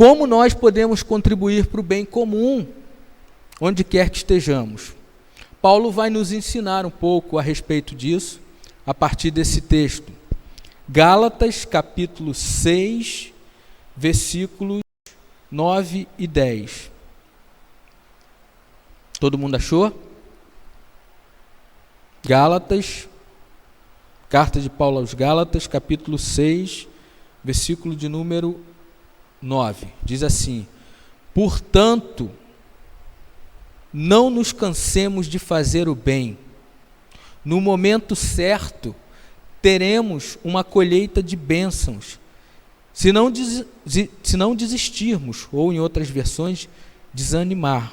como nós podemos contribuir para o bem comum, onde quer que estejamos. Paulo vai nos ensinar um pouco a respeito disso, a partir desse texto. Gálatas, capítulo 6, versículos 9 e 10. Todo mundo achou? Gálatas, carta de Paulo aos Gálatas, capítulo 6, versículo de número 9. Diz assim: portanto, não nos cansemos de fazer o bem. No momento certo, teremos uma colheita de bênçãos, se não desistirmos, ou em outras versões, desanimar.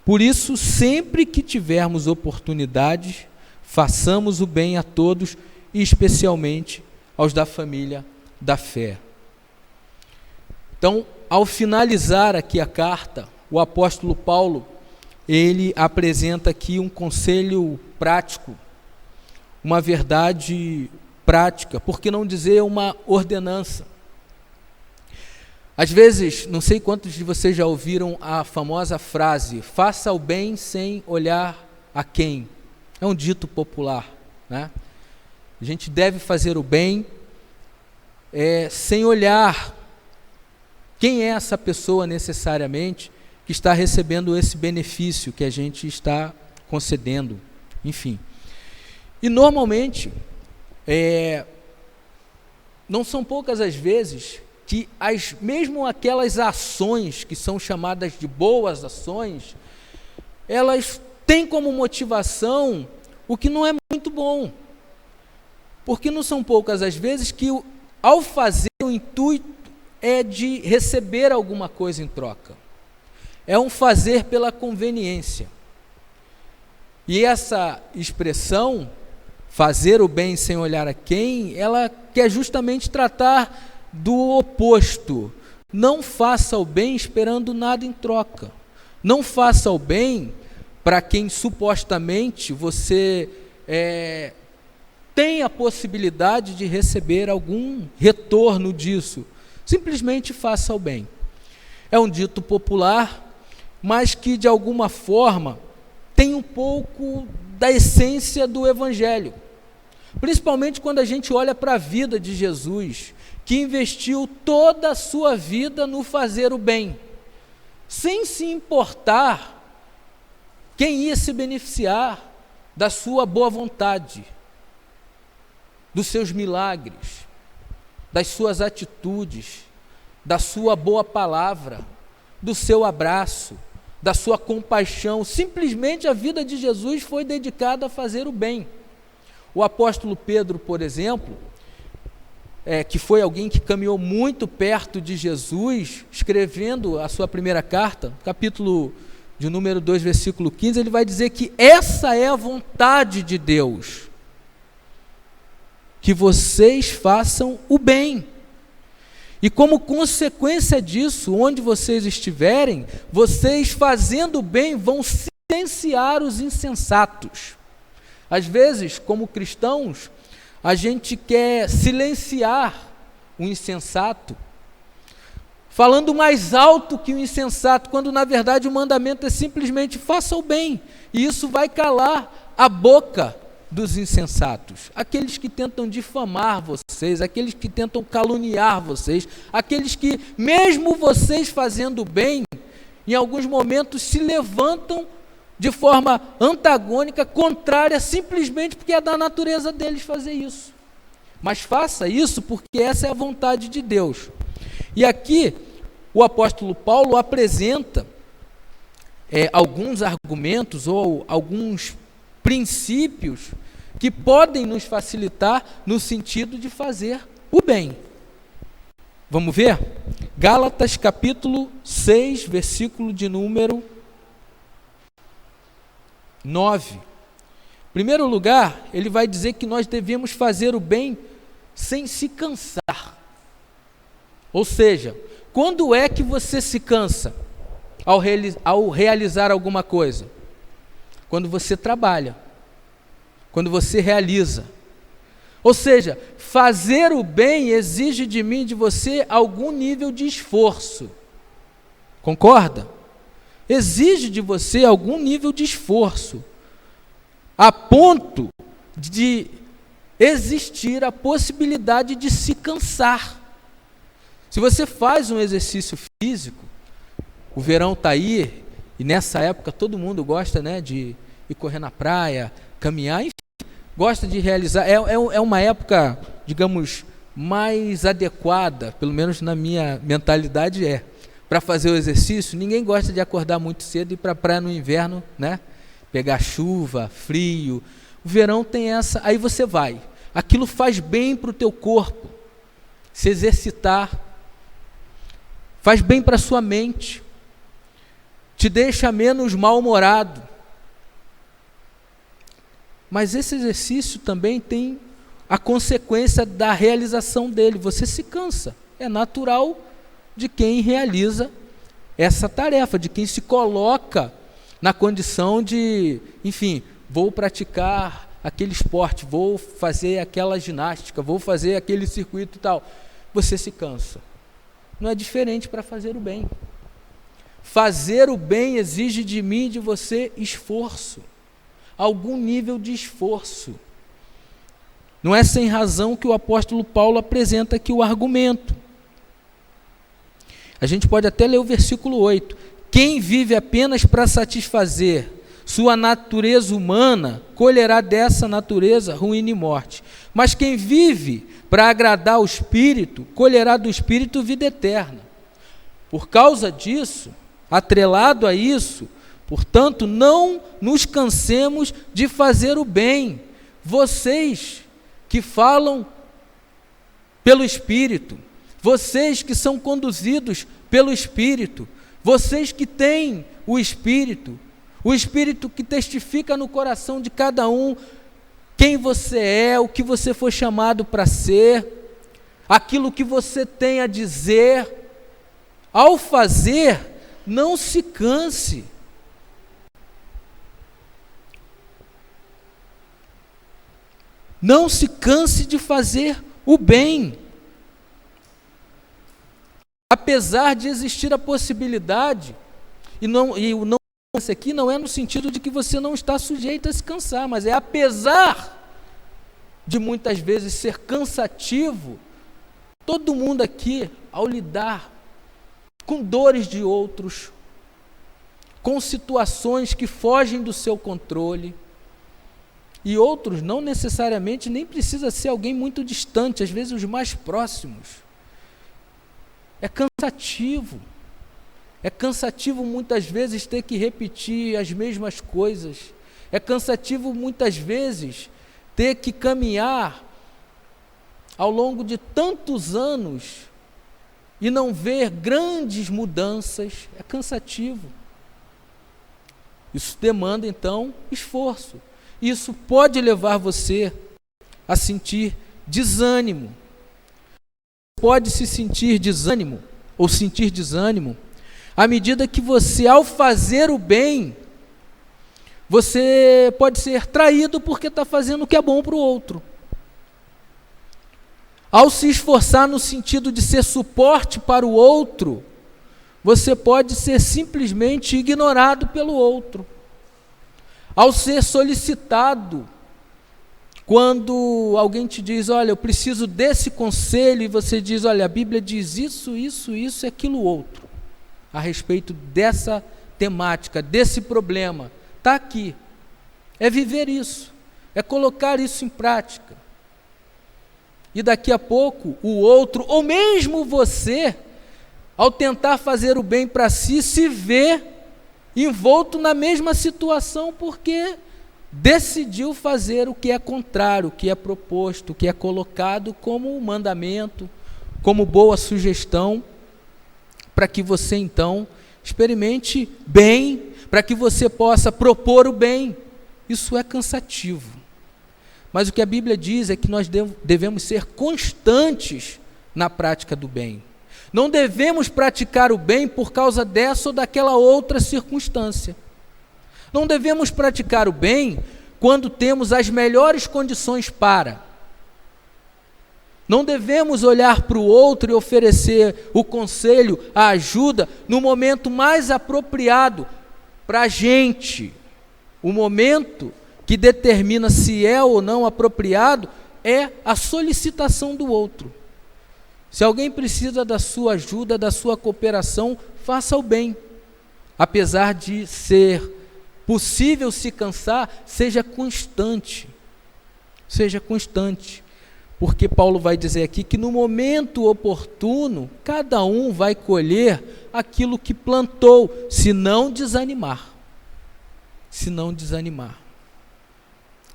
Por isso, sempre que tivermos oportunidades, façamos o bem a todos, e especialmente aos da família da fé. Então, ao finalizar aqui a carta, o apóstolo Paulo, ele apresenta aqui um conselho prático, uma verdade prática, por que não dizer uma ordenança? Às vezes, não sei quantos de vocês já ouviram a famosa frase, faça o bem sem olhar a quem. É um dito popular, né? A gente deve fazer o bem sem olhar quem é essa pessoa necessariamente que está recebendo esse benefício que a gente está concedendo, enfim. E normalmente, não são poucas as vezes que mesmo aquelas ações que são chamadas de boas ações, elas têm como motivação o que não é muito bom. Porque não são poucas as vezes que ao fazer o intuito é de receber alguma coisa em troca. É um fazer pela conveniência. E essa expressão, fazer o bem sem olhar a quem, ela quer justamente tratar do oposto. Não faça o bem esperando nada em troca. Não faça o bem para quem supostamente você tem a possibilidade de receber algum retorno disso. Simplesmente faça o bem. É um dito popular, mas que de alguma forma tem um pouco da essência do Evangelho. Principalmente quando a gente olha para a vida de Jesus, que investiu toda a sua vida no fazer o bem, sem se importar quem ia se beneficiar da sua boa vontade, dos seus milagres, das suas atitudes, da sua boa palavra, do seu abraço, da sua compaixão. Simplesmente a vida de Jesus foi dedicada a fazer o bem. O apóstolo Pedro, por exemplo, que foi alguém que caminhou muito perto de Jesus, escrevendo a sua primeira carta, capítulo de número 2, versículo 15, ele vai dizer que essa é a vontade de Deus, que vocês façam o bem. E como consequência disso, onde vocês estiverem, vocês fazendo o bem vão silenciar os insensatos. Às vezes, como cristãos, a gente quer silenciar o insensato, falando mais alto que o insensato, quando na verdade o mandamento é simplesmente faça o bem, e isso vai calar a boca dos insensatos, aqueles que tentam difamar vocês, aqueles que tentam caluniar vocês, aqueles que, mesmo vocês fazendo bem, em alguns momentos se levantam de forma antagônica, contrária, simplesmente porque é da natureza deles fazer isso. Mas faça isso porque essa é a vontade de Deus. E aqui o apóstolo Paulo apresenta alguns argumentos ou alguns princípios que podem nos facilitar no sentido de fazer o bem. Vamos ver? Gálatas capítulo 6, versículo de número 9. Em primeiro lugar, ele vai dizer que nós devemos fazer o bem sem se cansar. Ou seja, quando é que você se cansa ao realizar alguma coisa? Quando você trabalha, quando você realiza. Ou seja, fazer o bem exige de mim e de você algum nível de esforço. Concorda? Exige de você algum nível de esforço, a ponto de existir a possibilidade de se cansar. Se você faz um exercício físico, o verão está aí, e nessa época todo mundo gosta, né, de ir correr na praia, caminhar, enfim, gosta de realizar, é uma época, digamos, mais adequada, pelo menos na minha mentalidade para fazer o exercício. Ninguém gosta de acordar muito cedo e ir para a praia no inverno, né, pegar chuva, frio. O verão tem essa, aí você vai, aquilo faz bem para o teu corpo, se exercitar, faz bem para a sua mente, te deixa menos mal-humorado. Mas esse exercício também tem a consequência da realização dele, você se cansa, é natural de quem realiza essa tarefa, de quem se coloca na condição de, enfim, vou praticar aquele esporte, vou fazer aquela ginástica, vou fazer aquele circuito e tal. Você se cansa. Não é diferente para fazer o bem. Fazer o bem exige de mim e de você esforço, algum nível de esforço. Não é sem razão que o apóstolo Paulo apresenta aqui o argumento. A gente pode até ler o versículo 8. Quem vive apenas para satisfazer sua natureza humana, colherá dessa natureza ruína e morte. Mas quem vive para agradar o Espírito, colherá do Espírito vida eterna. Por causa disso, atrelado a isso, portanto, não nos cansemos de fazer o bem. Vocês que falam pelo Espírito, vocês que são conduzidos pelo Espírito, vocês que têm o Espírito que testifica no coração de cada um quem você é, o que você foi chamado para ser, aquilo que você tem a dizer. Ao fazer, não se canse. Não se canse de fazer o bem. Apesar de existir a possibilidade, o não aqui não é no sentido de que você não está sujeito a se cansar, mas é apesar de muitas vezes ser cansativo, todo mundo aqui, ao lidar com dores de outros, com situações que fogem do seu controle, e outros não necessariamente, nem precisa ser alguém muito distante, às vezes os mais próximos. É cansativo. É cansativo muitas vezes ter que repetir as mesmas coisas. É cansativo muitas vezes ter que caminhar ao longo de tantos anos e não ver grandes mudanças. É cansativo. Isso demanda então esforço. Isso pode levar você a sentir desânimo. Pode se sentir desânimo ou sentir desânimo à medida que você, ao fazer o bem, você pode ser traído porque está fazendo o que é bom para o outro. Ao se esforçar no sentido de ser suporte para o outro, você pode ser simplesmente ignorado pelo outro. Ao ser solicitado, quando alguém te diz, olha, eu preciso desse conselho, e você diz, olha, a Bíblia diz isso e aquilo outro, a respeito dessa temática, desse problema, está aqui. É viver isso, é colocar isso em prática. E daqui a pouco, o outro, ou mesmo você, ao tentar fazer o bem para si, se vê envolto na mesma situação, porque decidiu fazer o que é contrário, o que é proposto, o que é colocado como mandamento, como boa sugestão, para que você então experimente bem, para que você possa propor o bem. Isso é cansativo. Mas o que a Bíblia diz é que nós devemos ser constantes na prática do bem. Não devemos praticar o bem por causa dessa ou daquela outra circunstância. Não devemos praticar o bem quando temos as melhores condições para. Não devemos olhar para o outro e oferecer o conselho, a ajuda, no momento mais apropriado para a gente. O momento que determina se é ou não apropriado é a solicitação do outro. Se alguém precisa da sua ajuda, da sua cooperação, faça o bem. Apesar de ser possível se cansar, seja constante. Seja constante. Porque Paulo vai dizer aqui que no momento oportuno, cada um vai colher aquilo que plantou, se não desanimar. Se não desanimar.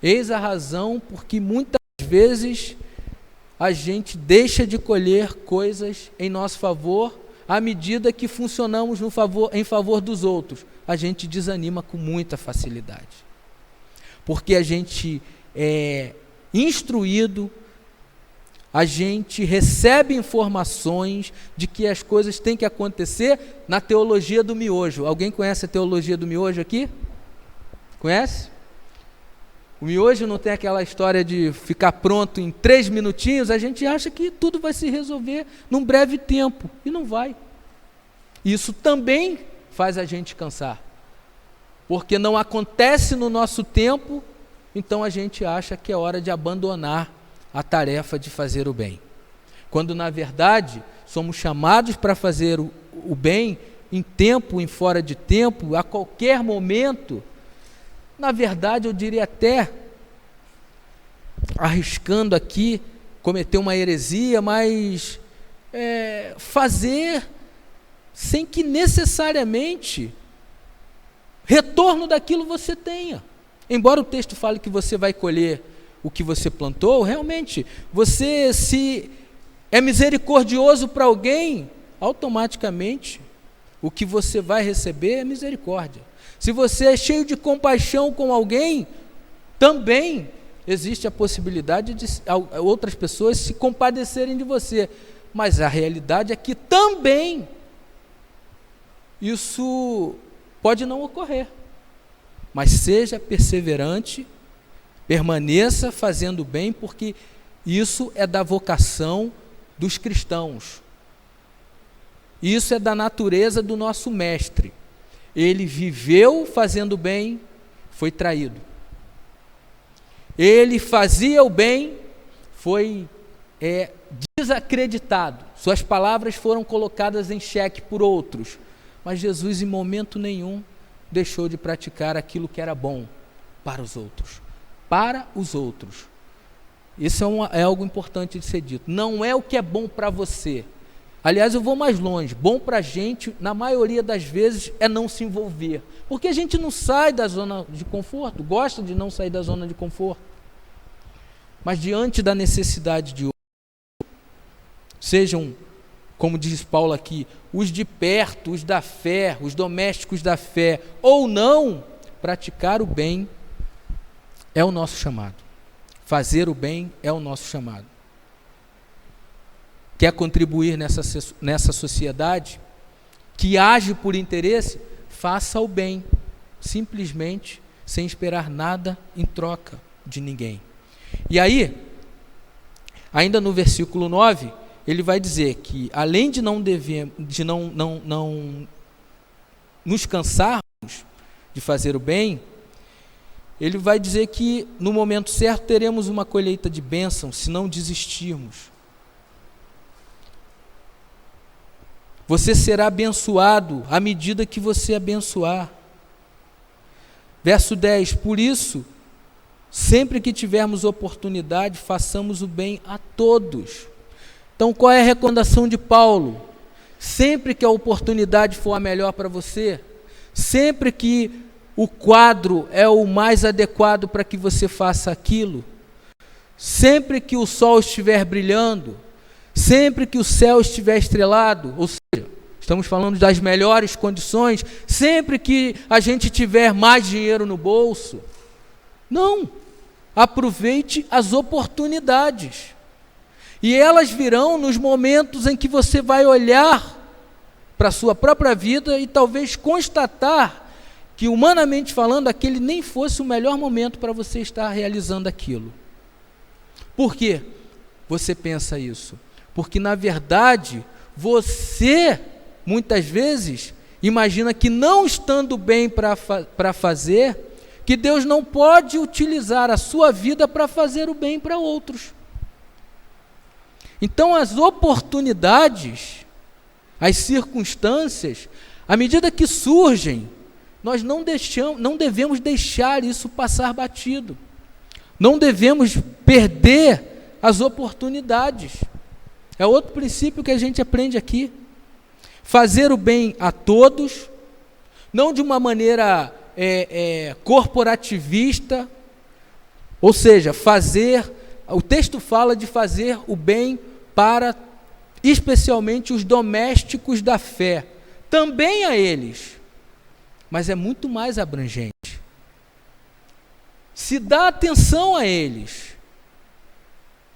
Eis a razão porque muitas vezes a gente deixa de colher coisas em nosso favor, à medida que funcionamos em favor dos outros. A gente desanima com muita facilidade. Porque a gente é instruído, a gente recebe informações de que as coisas têm que acontecer na teologia do miojo. Alguém conhece a teologia do miojo aqui? Conhece? O miojo não tem aquela história de ficar pronto em 3 minutinhos. A gente acha que tudo vai se resolver num breve tempo, e não vai. Isso também faz a gente cansar, porque não acontece no nosso tempo, então a gente acha que é hora de abandonar a tarefa de fazer o bem. Quando, na verdade, somos chamados para fazer o bem em tempo, em fora de tempo, a qualquer momento. Na verdade, eu diria até, arriscando aqui, cometer uma heresia, mas fazer sem que necessariamente retorno daquilo você tenha. Embora o texto fale que você vai colher o que você plantou, realmente, você se é misericordioso para alguém, automaticamente o que você vai receber é misericórdia. Se você é cheio de compaixão com alguém, também existe a possibilidade de outras pessoas se compadecerem de você. Mas a realidade é que também isso pode não ocorrer. Mas seja perseverante, permaneça fazendo bem, porque isso é da vocação dos cristãos. Isso é da natureza do nosso mestre. Ele viveu fazendo bem, foi traído. Ele fazia o bem, foi desacreditado. Suas palavras foram colocadas em xeque por outros. Mas Jesus, em momento nenhum, deixou de praticar aquilo que era bom para os outros. Para os outros. Isso é algo importante de ser dito. Não é o que é bom para você. Aliás, eu vou mais longe. Bom para a gente, na maioria das vezes, é não se envolver. Porque a gente não sai da zona de conforto, gosta de não sair da zona de conforto. Mas diante da necessidade de outros, sejam, como diz Paulo aqui, os de perto, os da fé, os domésticos da fé, ou não, praticar o bem é o nosso chamado. Fazer o bem é o nosso chamado. Quer contribuir nessa sociedade que age por interesse? Faça o bem, simplesmente, sem esperar nada em troca de ninguém. E aí, ainda no versículo 9, ele vai dizer que, além de não nos cansarmos de fazer o bem, ele vai dizer que, no momento certo, teremos uma colheita de bênção, se não desistirmos. Você será abençoado à medida que você abençoar. Verso 10, por isso, sempre que tivermos oportunidade, façamos o bem a todos. Então, qual é a recomendação de Paulo? Sempre que a oportunidade for a melhor para você, sempre que o quadro é o mais adequado para que você faça aquilo, sempre que o sol estiver brilhando, sempre que o céu estiver estrelado, ou seja, estamos falando das melhores condições, sempre que a gente tiver mais dinheiro no bolso, não, aproveite as oportunidades, e elas virão nos momentos em que você vai olhar para a sua própria vida e talvez constatar que, humanamente falando, aquele nem fosse o melhor momento para você estar realizando aquilo. Por quê? você pensa isso? Porque, na verdade, você, muitas vezes, imagina que não estando bem para fazer, que Deus não pode utilizar a sua vida para fazer o bem para outros. Então, as oportunidades, as circunstâncias, à medida que surgem, nós não devemos deixar isso passar batido. Não devemos perder as oportunidades. É outro princípio que a gente aprende aqui. Fazer o bem a todos, não de uma maneira corporativista, ou seja, o texto fala de fazer o bem para, especialmente, os domésticos da fé, também a eles, mas é muito mais abrangente. Se dá atenção a eles,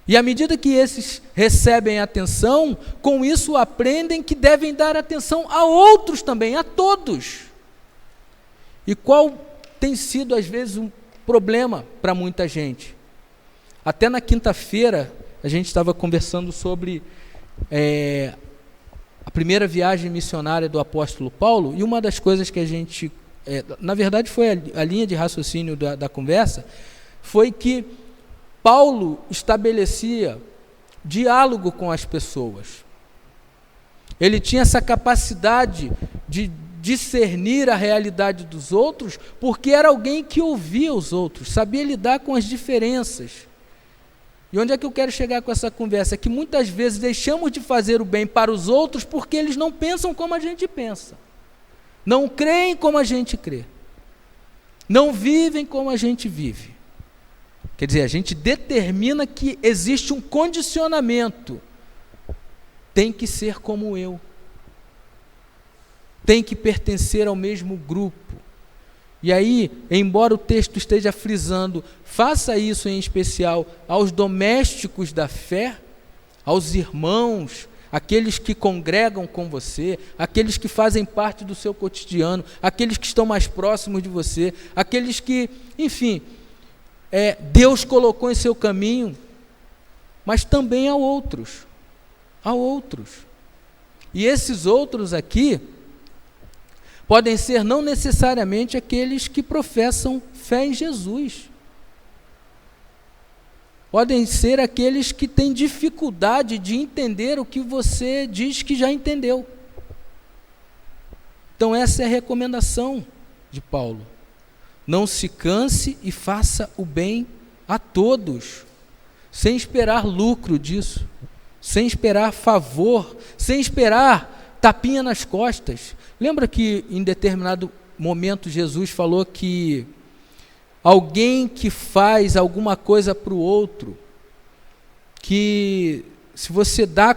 e à medida que esses recebem atenção, com isso aprendem que devem dar atenção a outros também, a todos. E qual tem sido, às vezes, um problema para muita gente? Até na quinta-feira, a gente estava conversando sobre a primeira viagem missionária do apóstolo Paulo, e uma das coisas que a gente, na verdade foi a linha de raciocínio da conversa, foi que Paulo estabelecia diálogo com as pessoas. Ele tinha essa capacidade de discernir a realidade dos outros, porque era alguém que ouvia os outros, sabia lidar com as diferenças. E onde é que eu quero chegar com essa conversa? É que muitas vezes deixamos de fazer o bem para os outros porque eles não pensam como a gente pensa, não creem como a gente crê, não vivem como a gente vive. Quer dizer, a gente determina que existe um condicionamento. Tem que ser como eu. Tem que pertencer ao mesmo grupo. E aí, embora o texto esteja frisando, faça isso em especial aos domésticos da fé, aos irmãos, aqueles que congregam com você, aqueles que fazem parte do seu cotidiano, aqueles que estão mais próximos de você, aqueles que, enfim, Deus colocou em seu caminho, mas também a outros. E esses outros aqui podem ser não necessariamente aqueles que professam fé em Jesus. Podem ser aqueles que têm dificuldade de entender o que você diz que já entendeu. Então essa é a recomendação de Paulo. Não se canse e faça o bem a todos, sem esperar lucro disso, sem esperar favor, sem esperar tapinha nas costas. Lembra que em determinado momento Jesus falou que alguém que faz alguma coisa para o outro, que se você dá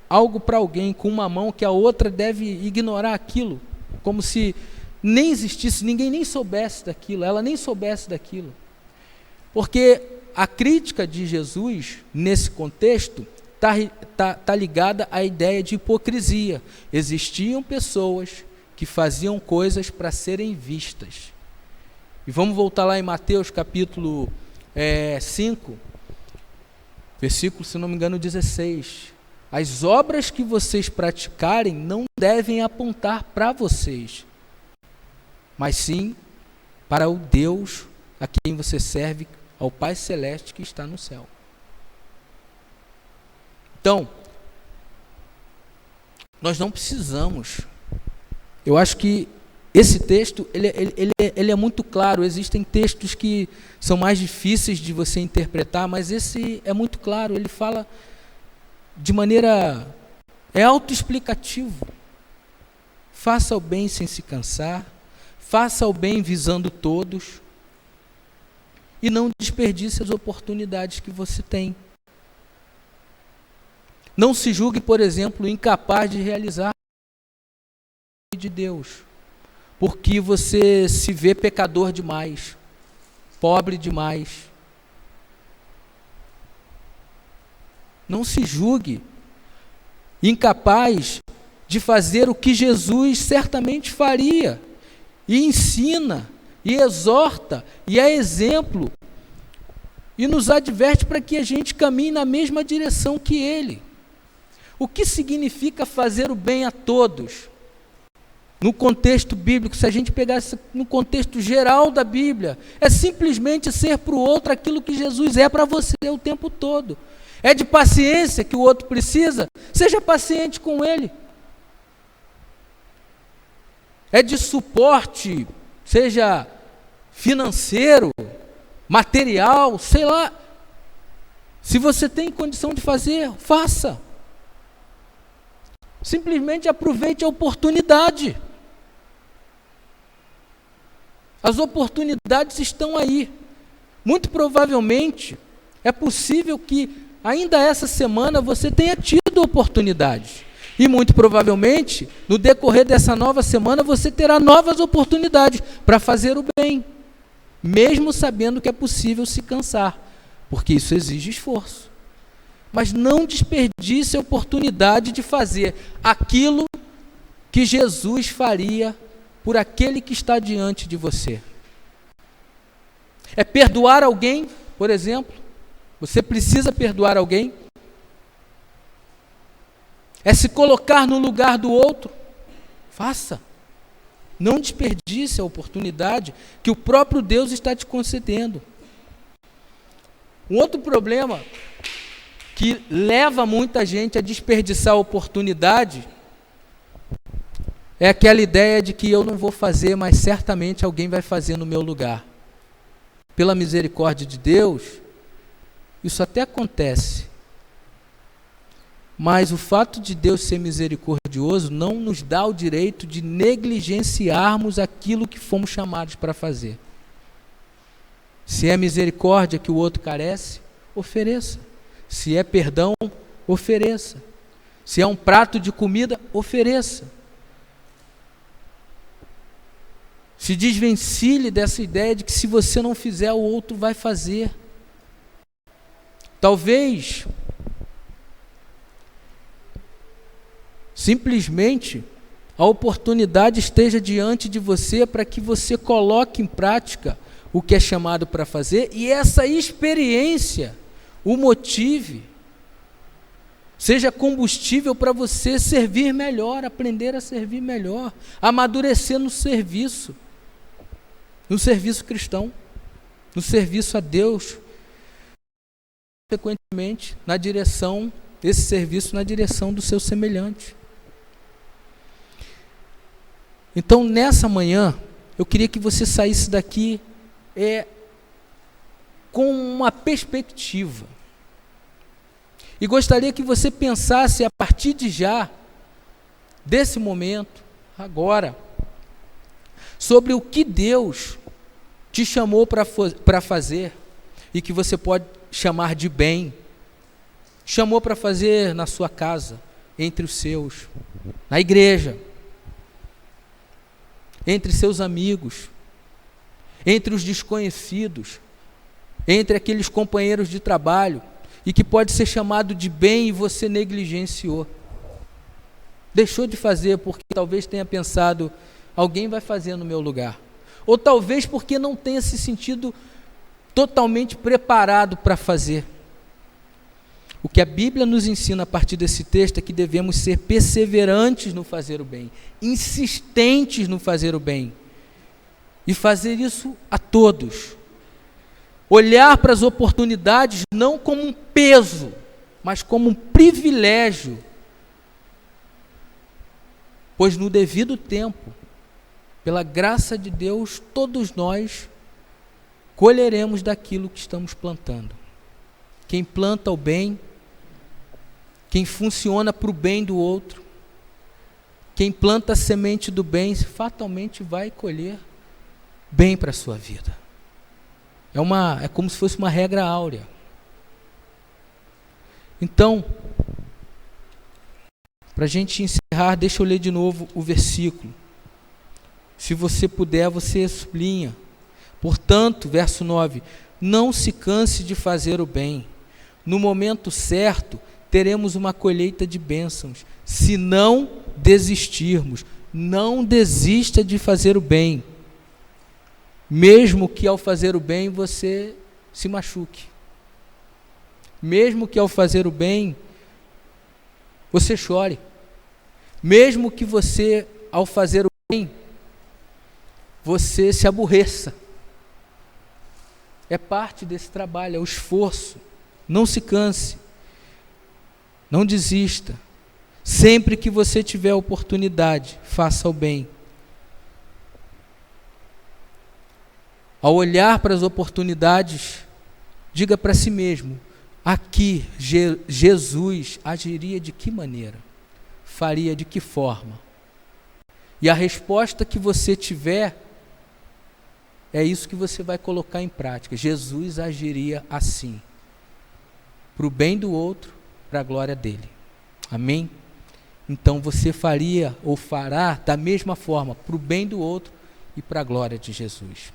algo para alguém com uma mão, que a outra deve ignorar aquilo, como se nem existisse, ninguém nem soubesse daquilo, ela nem soubesse daquilo. Porque a crítica de Jesus, nesse contexto, está ligada à ideia de hipocrisia. Existiam pessoas que faziam coisas para serem vistas. E vamos voltar lá em Mateus capítulo 5, versículo, se não me engano, 16. As obras que vocês praticarem não devem apontar para vocês, mas sim para o Deus a quem você serve, ao Pai Celeste que está no céu. Então, nós não precisamos. Eu acho que esse texto, ele é muito claro. Existem textos que são mais difíceis de você interpretar, mas esse é muito claro. Ele fala de maneira autoexplicativo. Faça o bem sem se cansar, faça o bem visando todos, e não desperdice as oportunidades que você tem. Não se julgue, por exemplo, incapaz de realizar a de Deus, porque você se vê pecador demais, pobre demais. Não se julgue incapaz de fazer o que Jesus certamente faria, e ensina, e exorta, e é exemplo, e nos adverte para que a gente caminhe na mesma direção que Ele. O que significa fazer o bem a todos? No contexto bíblico, se a gente pegasse no contexto geral da Bíblia, é simplesmente ser para o outro aquilo que Jesus é para você o tempo todo. É de paciência que o outro precisa? Seja paciente com ele. É de suporte, seja financeiro, material, sei lá. Se você tem condição de fazer, faça. Simplesmente aproveite a oportunidade. As oportunidades estão aí. Muito provavelmente, é possível que ainda essa semana você tenha tido oportunidades. E muito provavelmente, no decorrer dessa nova semana, você terá novas oportunidades para fazer o bem, mesmo sabendo que é possível se cansar, porque isso exige esforço. Mas não desperdice a oportunidade de fazer aquilo que Jesus faria por aquele que está diante de você. É perdoar alguém, por exemplo. Você precisa perdoar alguém. É se colocar no lugar do outro. Faça. Não desperdice a oportunidade que o próprio Deus está te concedendo. Um outro problema que leva muita gente a desperdiçar a oportunidade é aquela ideia de que eu não vou fazer, mas certamente alguém vai fazer no meu lugar. Pela misericórdia de Deus, isso até acontece. Mas o fato de Deus ser misericordioso não nos dá o direito de negligenciarmos aquilo que fomos chamados para fazer. Se é misericórdia que o outro carece, ofereça. Se é perdão, ofereça. Se é um prato de comida, ofereça. Se desvencilhe dessa ideia de que se você não fizer, o outro vai fazer. Talvez, simplesmente, a oportunidade esteja diante de você para que você coloque em prática o que é chamado para fazer e essa experiência o motive, seja combustível para você servir melhor, aprender a servir melhor, amadurecer no serviço cristão, no serviço a Deus, consequentemente, na direção desse serviço, na direção do seu semelhante. Então, nessa manhã, eu queria que você saísse daqui com uma perspectiva. E gostaria que você pensasse a partir de já, desse momento, agora, sobre o que Deus te chamou para fazer e que você pode chamar de bem. Chamou para fazer na sua casa, entre os seus, na igreja, entre seus amigos, entre os desconhecidos, entre aqueles companheiros de trabalho, e que pode ser chamado de bem e você negligenciou. Deixou de fazer porque talvez tenha pensado, alguém vai fazer no meu lugar. Ou talvez porque não tenha se sentido totalmente preparado para fazer. O que a Bíblia nos ensina a partir desse texto é que devemos ser perseverantes no fazer o bem, insistentes no fazer o bem, e fazer isso a todos. Olhar para as oportunidades não como um peso, mas como um privilégio, pois no devido tempo, pela graça de Deus, todos nós colheremos daquilo que estamos plantando. Quem planta o bem, quem funciona para o bem do outro, quem planta a semente do bem, fatalmente vai colher bem para a sua vida. É como se fosse uma regra áurea. Então, para a gente encerrar, deixa eu ler de novo o versículo. Se você puder, você sublinha. Portanto, verso 9, não se canse de fazer o bem. No momento certo, teremos uma colheita de bênçãos. Se não desistirmos, não desista de fazer o bem. Mesmo que ao fazer o bem você se machuque. mesmo que ao fazer o bem, você chore. Mesmo que você, ao fazer o bem, você se aborreça. É parte desse trabalho, é o esforço. Não se canse. Não desista. Sempre que você tiver oportunidade, faça o bem. Ao olhar para as oportunidades, diga para si mesmo, aqui Jesus agiria de que maneira? Faria de que forma? E a resposta que você tiver, é isso que você vai colocar em prática. Jesus agiria assim, para o bem do outro, para a glória dele. Amém? Então você faria ou fará da mesma forma, para o bem do outro e para a glória de Jesus.